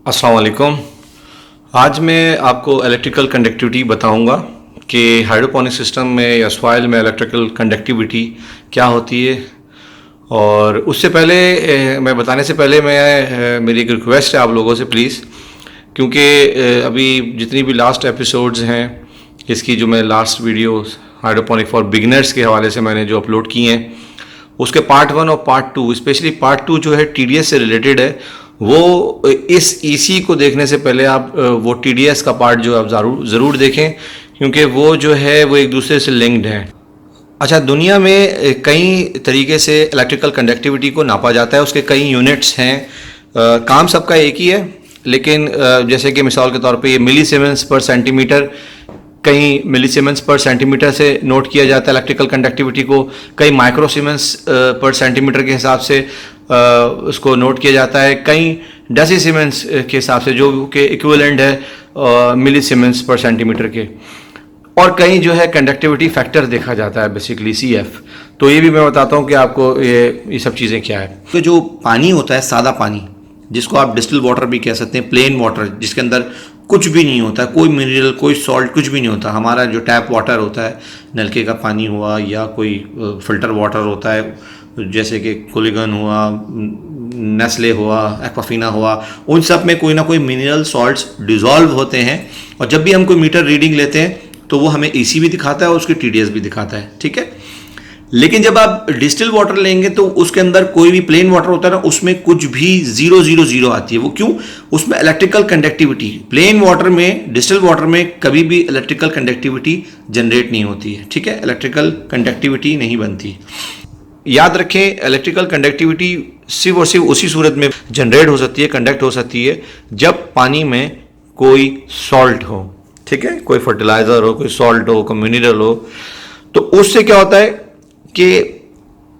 अस्सलाम वालेकुम। आज मैं आपको इलेक्ट्रिकल कंडक्टिविटी बताऊंगा कि हाइड्रोपोनिक सिस्टम में या सॉइल में इलेक्ट्रिकल कंडक्टिविटी क्या होती है। और उससे पहले मैं बताने से पहले मेरी एक रिक्वेस्ट है आप लोगों से प्लीज़, क्योंकि अभी जितनी भी लास्ट एपिसोड्स हैं इसकी जो मैं last video hydroponic for beginners के हवाले से मैंने जो अपलोड किए हैं उसके पार्ट 1 और पार्ट 2, स्पेशली पार्ट 2 जो है TDS से रिलेटेड है, वो इस EC को देखने से पहले आप वो TDS का पार्ट जो आप ज़रूर देखें, क्योंकि वो जो है वो एक दूसरे से लिंक्ड है। अच्छा, दुनिया में कई तरीके से इलेक्ट्रिकल कंडक्टिविटी को नापा जाता है, उसके कई यूनिट्स हैं। काम सबका एक ही है, लेकिन जैसे कि मिसाल के तौर पे ये मिलीसीमेंस पर सेंटीमीटर, कहीं मिलीसीमेंस पर सेंटीमीटर से नोट किया जाता है इलेक्ट्रिकल कंडक्टिविटी को, कई माइक्रोसीमेंस पर सेंटीमीटर के हिसाब से उसको नोट किया जाता है, कई डेसीसीमेंस के हिसाब से जो कि इक्विवेलेंट है मिलीसीमेंस पर सेंटीमीटर के, और कहीं जो है कंडक्टिविटी फैक्टर देखा जाता है बेसिकली CF। तो ये भी मैं बताता हूँ कि आपको ये सब चीज़ें क्या है। तो जो पानी होता है, सादा पानी, जिसको आप डिस्टिल वाटर भी कह सकते हैं, प्लेन वाटर, जिसके अंदर कुछ भी नहीं होता, कोई मिनरल, कोई सॉल्ट, कुछ भी नहीं होता। हमारा जो टैप वाटर होता है, नलके का पानी हुआ या कोई फिल्टर वाटर होता है, जैसे कि कोलिगन हुआ, नेस्ले हुआ, एक्वाफिना हुआ, उन सब में कोई ना कोई मिनरल सॉल्ट्स डिज़ोल्व होते हैं। और जब भी हम कोई मीटर रीडिंग लेते हैं तो वो हमें EC भी दिखाता है और उसकी TDS भी दिखाता है, ठीक है। लेकिन जब आप डिस्टिल वाटर लेंगे तो उसके अंदर कोई भी प्लेन वाटर होता है ना, उसमें कुछ भी 000 आती है। वो क्यों? उसमें इलेक्ट्रिकल कंडक्टिविटी, प्लेन वाटर में, डिस्टिल वाटर में कभी भी इलेक्ट्रिकल कंडक्टिविटी जनरेट नहीं होती है, ठीक है। इलेक्ट्रिकल कंडक्टिविटी नहीं बनती। याद रखें, इलेक्ट्रिकल कंडक्टिविटी सिर्फ और सिर्फ उसी सूरत में जनरेट हो सकती है, कंडक्ट हो सकती है, जब पानी में कोई सॉल्ट हो, ठीक है। कोई फर्टिलाइजर हो, कोई सॉल्ट हो, कोई मिनरल हो। तो उससे क्या होता है कि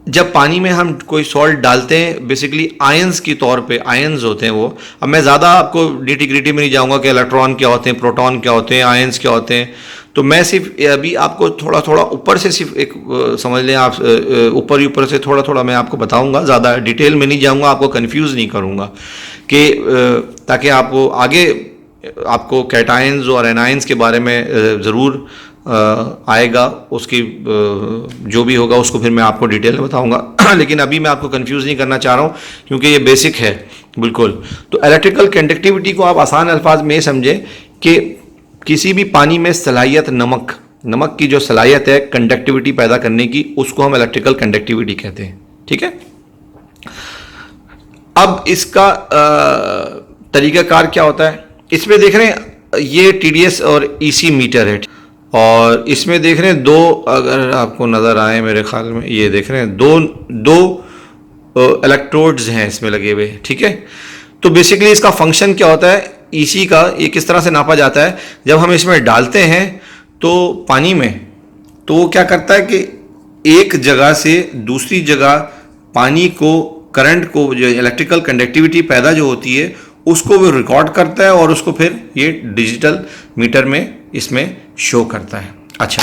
जब पानी में हम कोई सॉल्ट डालते हैं, बेसिकली आयंस के तौर पे, आयंस होते हैं वो। अब मैं ज़्यादा आपको नीटी ग्रिटी में नहीं जाऊंगा कि इलेक्ट्रॉन क्या होते हैं, प्रोटॉन क्या होते हैं, आयंस क्या होते हैं। तो मैं सिर्फ अभी आपको थोड़ा थोड़ा ऊपर से, सिर्फ एक समझ लें आप, ऊपर से थोड़ा थोड़ा मैं आपको बताऊंगा, ज़्यादा डिटेल में नहीं जाऊंगा, आपको कंफ्यूज नहीं करूंगा, कि ताकि आपको आगे आपको कैटायंस और एनायंस के बारे में ज़रूर आएगा, उसकी जो भी होगा उसको फिर मैं आपको डिटेल में बताऊंगा। लेकिन अभी मैं आपको कंफ्यूज नहीं करना चाह रहा हूँ, क्योंकि ये बेसिक है बिल्कुल। तो इलेक्ट्रिकल कंडक्टिविटी को आप आसान अल्फाज में समझें कि किसी भी पानी में सलाहियत, नमक की जो सलाहियत है कंडक्टिविटी पैदा करने की, उसको हम इलेक्ट्रिकल कंडक्टिविटी कहते हैं, ठीक है। अब इसका तरीक़ाकार क्या होता है, इसमें देख रहे हैं ये TDS और EC मीटर है, और इसमें देख रहे हैं दो, अगर आपको नज़र आए मेरे ख्याल में, ये देख रहे हैं दो इलेक्ट्रोड्स हैं इसमें लगे हुए, ठीक है। तो बेसिकली इसका फंक्शन क्या होता है, EC का, ये किस तरह से नापा जाता है, जब हम इसमें डालते हैं तो पानी में, तो वो क्या करता है कि एक जगह से दूसरी जगह पानी को, करंट को, जो इलेक्ट्रिकल कंडक्टिविटी पैदा जो होती है उसको वो रिकॉर्ड करता है और उसको फिर ये डिजिटल मीटर में इसमें शो करता है। अच्छा,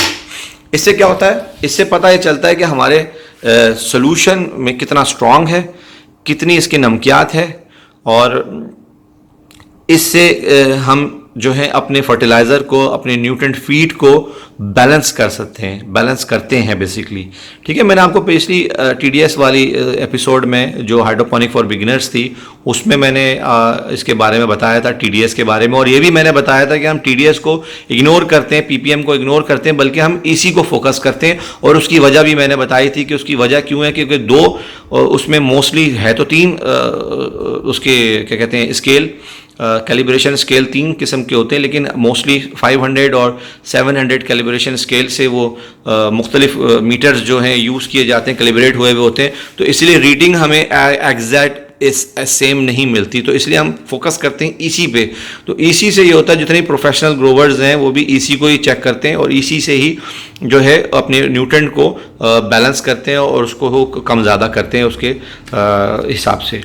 इससे क्या होता है, इससे पता ये चलता है कि हमारे सॉल्यूशन में कितना स्ट्रांग है, कितनी इसकी नमकियात है, और इससे हम जो है अपने फर्टिलाइज़र को, अपने न्यूट्रिएंट फीड को बैलेंस कर सकते हैं, बैलेंस करते हैं बेसिकली, ठीक है। मैंने आपको पिछली TDS वाली एपिसोड में जो हाइड्रोपोनिक फॉर बिगिनर्स थी, उसमें मैंने इसके बारे में बताया था, TDS के बारे में, और ये भी मैंने बताया था कि हम TDS को इग्नोर करते हैं, PPM को इग्नोर करते हैं, बल्कि हम EC को फोकस करते हैं। और उसकी वजह भी मैंने बताई थी कि उसकी वजह क्यों है, क्योंकि दो उसमें मोस्टली है, तो तीन उसके क्या कहते हैं स्केल, कैलिब्रेशन स्केल 3 किस्म के होते हैं, लेकिन मोस्टली 500 और 700 कैलिब्रेशन स्केल से वो मुख्तलिफ मीटर्स जो हैं यूज़ किए जाते हैं, कैलिब्रेट हुए हुए होते हैं। तो इसलिए रीडिंग हमें एग्जैक्ट सेम नहीं मिलती, तो इसलिए हम फोकस करते हैं EC पे। तो EC से ये होता है, जितने प्रोफेशनल ग्रोवर्स हैं वो भी EC को ही चेक करते हैं, और EC से ही जो है अपने न्यूट्रिएंट को बैलेंस करते हैं और उसको कम ज़्यादा करते हैं उसके हिसाब से।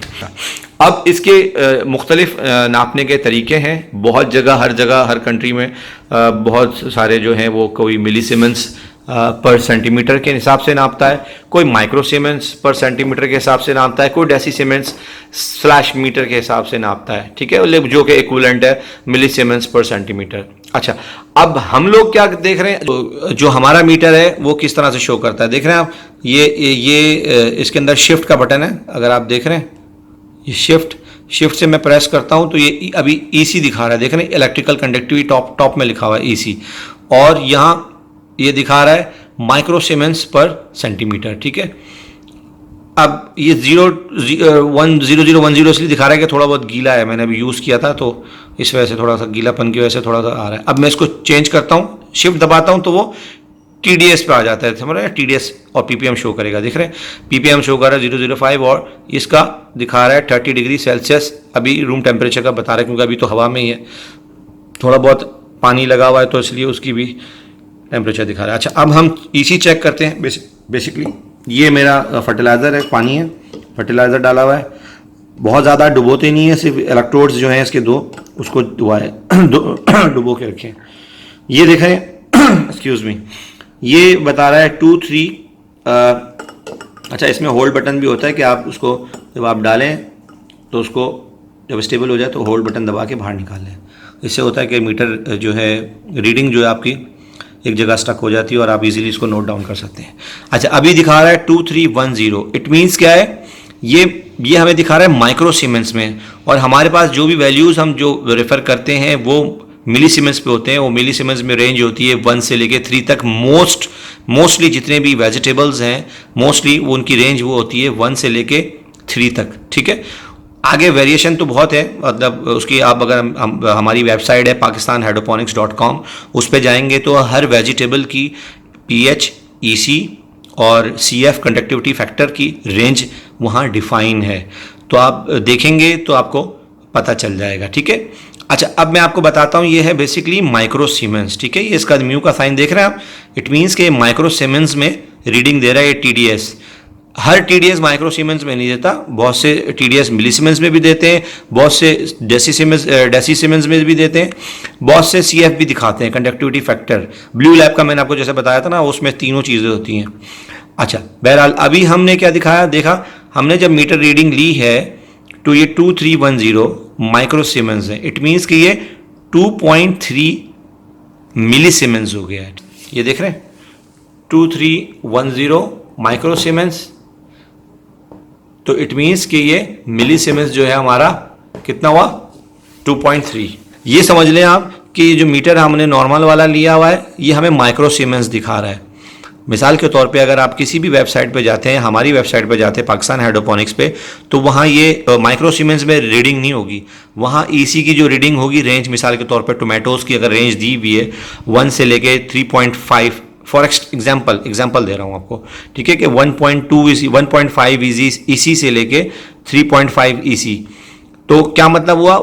अब इसके मुख्तलिफ नापने के तरीके हैं, बहुत जगह, हर कंट्री में बहुत सारे जो हैं वो कोई मिलीसीमेंस पर सेंटीमीटर के हिसाब से नापता है, कोई माइक्रो सीमेंस पर सेंटीमीटर के हिसाब से नापता है, कोई डेसी सीमेंस स्लैश मीटर के हिसाब से नापता है, ठीक है, जो कि इक्विवेलेंट है मिली सीमेंस पर सेंटीमीटर। अच्छा, अब हम लोग क्या देख रहे हैं, जो हमारा मीटर है वो किस तरह से शो करता है, देख रहे हैं आप, ये इसके अंदर शिफ्ट का बटन है, अगर आप देख रहे हैं ये शिफ्ट से मैं प्रेस करता हूं तो ये अभी ईसी दिखा रहा है, देख रहे हैं, इलेक्ट्रिकल कंडक्टिविटी टॉप में लिखा हुआ है ईसी, और यहाँ ये दिखा रहा है माइक्रो सीमेंस पर सेंटीमीटर, ठीक है। अब ये 10010 इसलिए दिखा रहा है कि थोड़ा बहुत गीला है, मैंने अभी यूज़ किया था तो इस वजह से थोड़ा सा गीलापन की वजह से थोड़ा सा आ रहा है। अब मैं इसको चेंज करता हूँ, शिफ्ट दबाता हूँ तो वो TDS पे आ जाता है, समझ रहे हैं, TDS और PPM शो करेगा, देख रहे हैं, PPM शो कर रहा है 005 और इसका दिखा रहा है 30 डिग्री सेल्सियस, अभी रूम टेम्परेचर का बता रहा है क्योंकि अभी तो हवा में ही है, थोड़ा बहुत पानी लगा हुआ है तो इसलिए उसकी भी टेम्परेचर दिखा रहा है। अच्छा, अब हम EC चेक करते हैं। बेसिकली ये मेरा फर्टिलाइज़र है, पानी है, फर्टिलाइज़र डाला हुआ है, बहुत ज़्यादा डुबोते नहीं है, सिर्फ इलेक्ट्रोड्स जो हैं इसके 2 उसको डुबो के रखें। ये देखें, एक्सक्यूज़ मी, ये बता रहा है 2 3। अच्छा, इसमें होल्ड बटन भी होता है कि आप उसको जब आप डालें तो उसको जब स्टेबल हो जाए तो होल्ड बटन दबा के बाहर निकाल लें। इससे होता है कि मीटर जो है रीडिंग जो है आपकी एक जगह स्टक हो जाती है और आप इजीली इसको नोट डाउन कर सकते हैं। अच्छा, अभी दिखा रहा है 2310, इट मीन्स क्या है, ये हमें दिखा रहा है माइक्रो सीमेंस में, और हमारे पास जो भी वैल्यूज़ हम जो रेफर करते हैं वो मिली सीमेंस पे होते हैं। वो मिली सीमेंस में रेंज होती है 1 से लेके 3 तक। मोस्टली जितने भी वेजिटेबल्स हैं मोस्टली वो उनकी रेंज वो होती है 1 से लेके 3 तक, ठीक है। आगे वेरिएशन तो बहुत है, मतलब उसकी आप अगर हमारी वेबसाइट है pakistanhydroponics.com, उस पर जाएंगे तो हर वेजिटेबल की pH, EC और CF कंडक्टिविटी फैक्टर की रेंज वहाँ डिफाइन है, तो आप देखेंगे तो आपको पता चल जाएगा, ठीक है। अच्छा, अब मैं आपको बताता हूँ, ये है बेसिकली माइक्रो सीमेंस, ठीक है, ये इसका म्यू का साइन देख रहे हैं आप, इट मीन्स के माइक्रो सीमेंस में रीडिंग दे रहा है ये TDS। हर TDS माइक्रो सीमेंस में नहीं देता, बहुत से TDS मिली सीमेंस में भी देते हैं, बहुत से डेसी सीमेंस में भी देते हैं, बहुत से CF भी दिखाते हैं, कंडक्टिविटी फैक्टर। ब्लू लैब का मैंने आपको जैसे बताया था ना, उसमें तीनों चीज़ें होती हैं। अच्छा, बहरहाल अभी हमने क्या देखा, हमने जब मीटर रीडिंग ली है तो ये 2310 माइक्रो सीमेंस है, इट मीन्स कि ये 2.3 मिली सीमेंस हो गया है। ये देख रहे हैं 2310 माइक्रो सीमेंस, तो इट मीन्स कि ये मिली सीमेंस जो है हमारा कितना हुआ 2.3। ये समझ लें आप कि ये जो मीटर हमने नॉर्मल वाला लिया हुआ है ये हमें माइक्रो सीमेंस दिखा रहा है। मिसाल के तौर पे अगर आप किसी भी वेबसाइट पे जाते हैं, हमारी वेबसाइट पे जाते हैं पाकिस्तान हाइड्रोपोनिक्स पे, तो वहाँ ये माइक्रो सीमेंस में रीडिंग नहीं होगी, वहाँ EC की जो रीडिंग होगी रेंज, मिसाल के तौर पे टोमेटोज़ की अगर रेंज दी हुई है 1 से लेके 3.5, फॉर एग्जाम्पल दे रहा हूँ आपको, ठीक है, कि 1.2 EC 1.5 EC से लेके 3.5 EC, तो क्या मतलब हुआ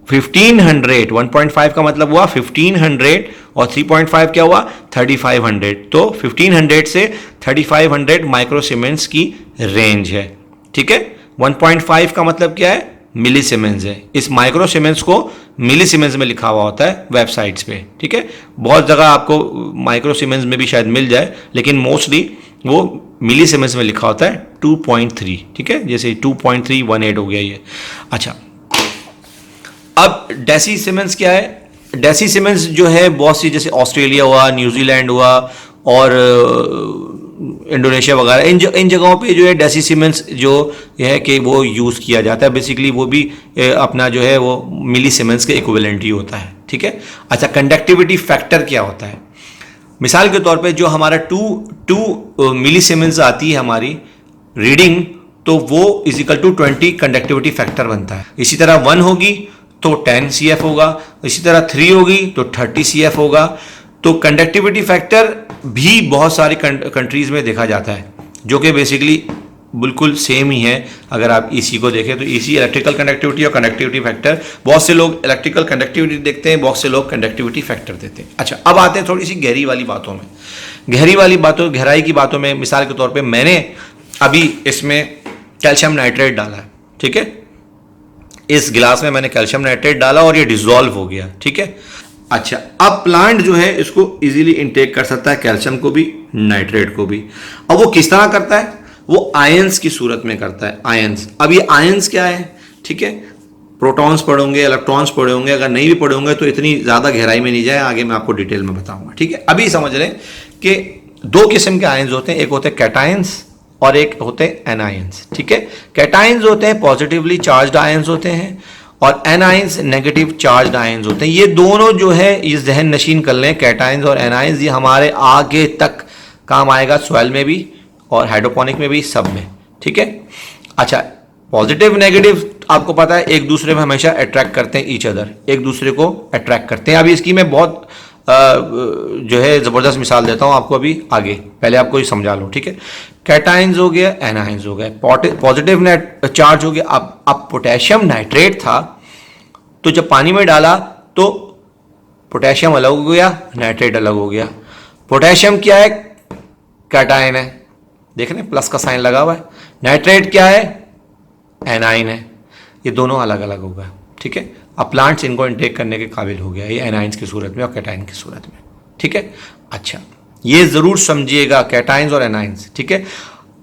1500, 1.5 का मतलब हुआ 1500 और 3.5 क्या हुआ 3500, तो 1500 से 3500 माइक्रो सीमेंस की रेंज है, ठीक है। 1.5 का मतलब क्या है, मिली सीमेंस है। इस माइक्रो सीमेंस को मिली सीमेंस में लिखा हुआ होता है वेबसाइट्स पे, ठीक है। बहुत जगह आपको माइक्रो सीमेंस में भी शायद मिल जाए, लेकिन मोस्टली वो मिली सीमेंस में लिखा होता है 2.3, ठीक है, जैसे 2.318 हो गया ये। अच्छा, अब डेसी सीमेंस क्या है, डेसी सीमेंस जो है बहुत सी, जैसे ऑस्ट्रेलिया हुआ, न्यूजीलैंड हुआ और इंडोनेशिया वगैरह, इन जगहों पे जो है डेसी सीमेंस जो है कि वो यूज़ किया जाता है। बेसिकली वो भी अपना जो है वो मिली सीमेंस के इक्विवेलेंट ही होता है, ठीक है। अच्छा, कंडक्टिविटी फैक्टर क्या होता है, मिसाल के तौर पे जो हमारा 2 मिली सीमेंस आती है हमारी रीडिंग, तो वो इजिकल टू 20 कंडक्टिविटी फैक्टर बनता है। इसी तरह 1 होगी तो 10 CF होगा, इसी तरह 3 होगी तो 30 CF होगा। तो कंडक्टिविटी फैक्टर भी बहुत सारी कंट्रीज में देखा जाता है, जो कि बेसिकली बिल्कुल सेम ही है। अगर आप EC को देखें तो EC इलेक्ट्रिकल कंडक्टिविटी और कंडक्टिविटी फैक्टर, बहुत से लोग इलेक्ट्रिकल कंडक्टिविटी देखते हैं, बहुत से लोग कंडक्टिविटी फैक्टर देते हैं। अच्छा, अब आते हैं थोड़ी सी गहरी वाली बातों में। गहराई की बातों में मिसाल के तौर पे मैंने अभी इसमें कैल्शियम नाइट्रेट डाला है, ठीक है, इस गिलास में मैंने कैल्शियम नाइट्रेट डाला और ये डिसॉल्व हो गया, ठीक है। अच्छा, अब प्लांट जो है इसको इजीली इनटेक कर सकता है, कैल्शियम को भी, नाइट्रेट को भी। अब वो किस तरह करता है? वो आयंस की सूरत में करता है, आयंस। अब ये आयंस क्या है? ठीक है, प्रोटॉन्स पढ़े होंगे, इलेक्ट्रॉन्स पढ़े होंगे, अगर नहीं भी पढ़े होंगे तो इतनी ज़्यादा गहराई में नहीं जाए, आगे मैं आपको डिटेल में बताऊंगा। ठीक है, अभी समझ लें कि दो किस्म के आयंस होते हैं, एक होते हैं कैटायंस और एक होते हैं एनायंस। ठीक है, कैटायंस होते हैं पॉजिटिवली चार्ज्ड आयंस होते हैं और एनायंस नेगेटिव चार्ज्ड आयंस होते हैं। ये दोनों जो है ये जहन नशीन कर लें, कैटायंस और एनायंस, ये हमारे आगे तक काम आएगा, सॉइल में भी और हाइड्रोपोनिक में भी, सब में। ठीक है, अच्छा, पॉजिटिव नेगेटिव आपको पता है एक दूसरे में हमेशा अट्रैक्ट करते हैं, ईच अदर, एक दूसरे को अट्रैक्ट करते हैं। अभी इसकी मैं बहुत जो है ज़बरदस्त मिसाल देता हूँ आपको अभी आगे, पहले आपको ये समझा लो। ठीक है, कैटायंस हो गया, एनायंस हो गया, पॉजिटिव चार्ज हो गया। अब पोटेशियम नाइट्रेट था तो जब पानी में डाला तो पोटेशियम अलग हो गया, नाइट्रेट अलग हो गया। पोटेशियम क्या है? कैटायन है, देख रहे हैं प्लस का साइन लगा हुआ है। नाइट्रेट क्या है? एनाइन है। ये दोनों अलग अलग हो गए। ठीक है, अब प्लांट्स इनको इनटेक करने के काबिल हो गया, ये एनाइंस की सूरत में और कैटाइन की सूरत में। ठीक है, अच्छा, ये ज़रूर समझिएगा कैटाइंस और एनाइंस। ठीक है,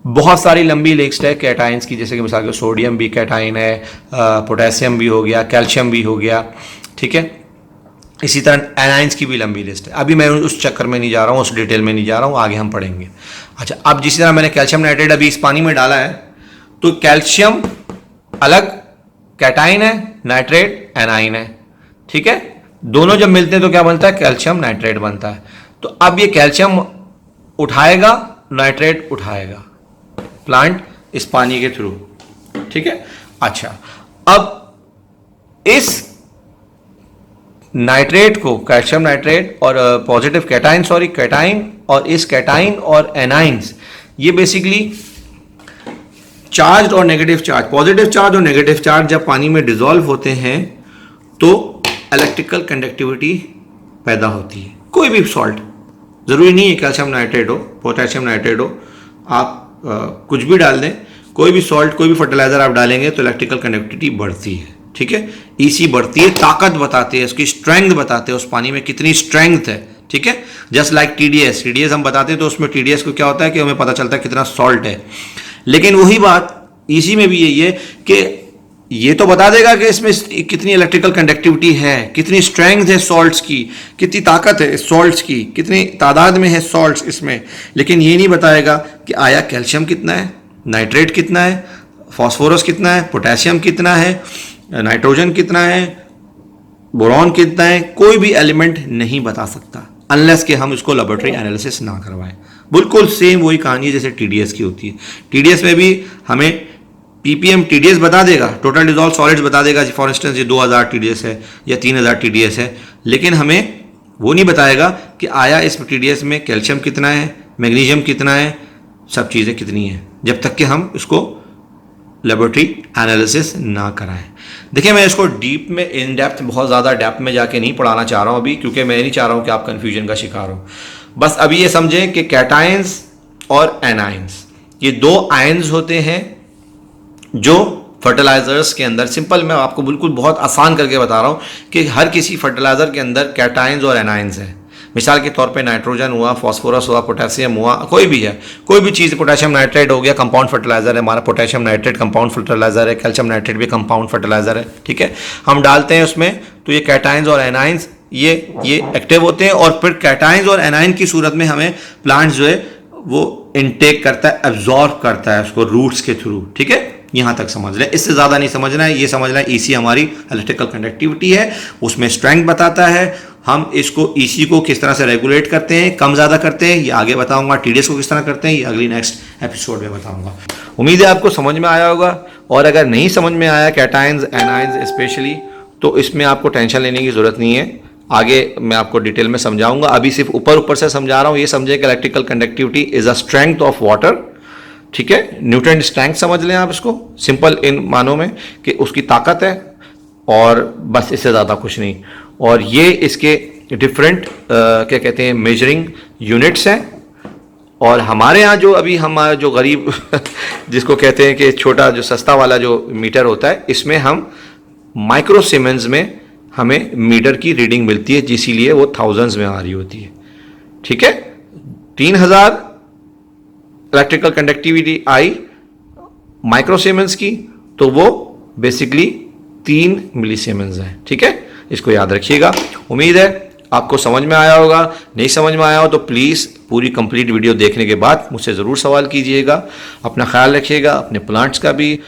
बहुत सारी लंबी लिस्ट है कैटाइंस की, जैसे कि मिसाल के सोडियम भी कैटाइन है, पोटेशियम भी हो गया, कैल्शियम भी हो गया। ठीक है, इसी तरह एनाइंस की भी लंबी लिस्ट है। अभी मैं उस चक्कर में नहीं जा रहा हूँ, उस डिटेल में नहीं जा रहा हूँ, आगे हम पढ़ेंगे। अच्छा, अब जिस तरह मैंने कैल्शियम नाइट्रेट अभी इस पानी में डाला है तो कैल्शियम अलग कैटाइन है, नाइट्रेट एनाइन है। ठीक है, दोनों जब मिलते हैं तो क्या बनता है? कैल्शियम नाइट्रेट बनता है। तो अब ये कैल्शियम उठाएगा, नाइट्रेट उठाएगा प्लांट इस पानी के थ्रू। ठीक है, अच्छा, अब इस नाइट्रेट को, कैल्शियम नाइट्रेट और पॉजिटिव कैटाइन, सॉरी कैटाइन, और इस कैटाइन और एनाइंस, ये बेसिकली चार्ज और नेगेटिव चार्ज, पॉजिटिव चार्ज और नेगेटिव चार्ज जब पानी में डिसॉल्व होते हैं तो इलेक्ट्रिकल कंडक्टिविटी पैदा होती है। कोई भी सॉल्ट, ज़रूरी नहीं है कैल्शियम नाइट्रेट हो, पोटेशियम नाइट्रेट हो, आप कुछ भी डाल दें, कोई भी सॉल्ट, कोई भी फर्टिलाइजर आप डालेंगे तो इलेक्ट्रिकल कंडक्टिविटी बढ़ती है। ठीक है, ईसी बढ़ती है, ताकत बताते हैं, उसकी स्ट्रेंथ बताते हैं, उस पानी में कितनी स्ट्रेंथ है। ठीक है, जस्ट लाइक टीडीएस, टीडीएस हम बताते हैं तो उसमें टीडीएस को क्या होता है कि हमें पता चलता है कितना सॉल्ट है। लेकिन वही बात इसी में भी यही है कि ये तो बता देगा कि इसमें कितनी इलेक्ट्रिकल कंडक्टिविटी है, कितनी स्ट्रेंथ है सॉल्ट्स की, कितनी ताकत है सॉल्ट्स की, कितनी तादाद में है सॉल्ट्स इसमें, लेकिन ये नहीं बताएगा कि आया कैल्शियम कितना है, नाइट्रेट कितना है, फास्फोरस कितना है, पोटेशियम कितना है, नाइट्रोजन कितना है, बोरॉन कितना है। कोई भी एलिमेंट नहीं बता सकता अनलेस कि हम इसको लेबोरेटरी एनालिसिस ना करवाएं। बिल्कुल सेम वही कहानी है जैसे टीडीएस की होती है। टीडीएस में भी हमें पीपीएम टीडीएस बता देगा, टोटल डिजॉल्व सॉलिड्स बता देगा, फॉर इंस्टेंस ये 2000 टीडीएस है या 3000 टीडीएस है, लेकिन हमें वो नहीं बताएगा कि आया इस टीडीएस में कैल्शियम कितना है, मैग्नीशियम कितना है, सब चीज़ें कितनी हैं, जब तक कि हम इसको लेबोरेटरी एनालिसिस ना कराएं। देखिए, मैं इसको डीप में, इन डेप्थ, बहुत ज़्यादा डेप्थ में जाके नहीं पढ़ाना चाह रहा हूँ अभी, क्योंकि मैं नहीं चाह रहा हूँ कि आप कन्फ्यूजन का शिकार हो। बस अभी ये समझें कि कैटायंस और एनायंस ये दो आयंस होते हैं जो फर्टिलाइजर्स के अंदर, सिंपल मैं आपको बिल्कुल बहुत आसान करके बता रहा हूँ कि हर किसी फर्टिलाइजर के अंदर कैटायंस और एनायंस हैं। मिसाल के तौर पे नाइट्रोजन हुआ, फास्फोरस हुआ, पोटेशियम हुआ, कोई भी है, कोई भी चीज़, पोटेशियम नाइट्रेट हो गया, कंपाउंड फर्टिलाइजर है हमारा, पोटेशियम नाइट्रेट कंपाउंड फर्टिलाइजर है, कैल्शियम नाइट्रेट भी कंपाउंड फर्टिलाइजर है। ठीक है, हम डालते हैं उसमें तो ये कैटायंस और एनायंस ये एक्टिव होते हैं और फिर कैटायंस और एनायन की सूरत में हमें प्लांट जो है वो इनटेक करता है, एब्जॉर्ब करता है उसको रूट्स के थ्रू। ठीक है, यहाँ तक समझ लें, इससे ज़्यादा नहीं समझना है। ये समझना है ईसी हमारी इलेक्ट्रिकल कंडक्टिविटी है, उसमें स्ट्रेंथ बताता है, हम इसको ईसी को किस तरह से रेगुलेट करते हैं, कम ज़्यादा करते हैं, ये आगे बताऊंगा। टीडीएस को किस तरह करते हैं ये अगली नेक्स्ट एपिसोड में बताऊंगा। उम्मीद है आपको समझ में आया होगा, और अगर नहीं समझ में आया कैटायंस एनायंस स्पेशली, तो इसमें आपको टेंशन लेने की ज़रूरत नहीं है, आगे मैं आपको डिटेल में समझाऊंगा। अभी सिर्फ ऊपर से समझा रहा हूँ। ये समझे कि electrical conductivity is a strength of water. ठीक है, न्यूटन स्ट्रेंथ समझ लें आप इसको सिंपल इन मानों में कि उसकी ताकत है, और बस इससे ज़्यादा कुछ नहीं। और ये इसके डिफरेंट क्या कहते हैं मेजरिंग यूनिट्स हैं। और हमारे यहाँ जो अभी हमारा जो गरीब जिसको कहते हैं कि छोटा जो सस्ता वाला जो मीटर होता है, इसमें हम माइक्रो सीमेंस में हमें मीटर की रीडिंग मिलती है, इसीलिए वो थाउजेंड्स में आ रही होती है। ठीक है, 3000 इलेक्ट्रिकल कंडक्टिविटी आई माइक्रोसीमेंस की, तो वो बेसिकली 3 मिलीसीमेंस है। ठीक है, इसको याद रखिएगा। उम्मीद है आपको समझ में आया होगा। नहीं समझ में आया हो तो प्लीज़ पूरी कंप्लीट वीडियो देखने के बाद मुझसे ज़रूर सवाल कीजिएगा। अपना ख्याल रखिएगा, अपने प्लांट्स का भी।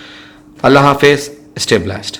अल्लाह हाफिज़, स्टे ब्लेस्ड।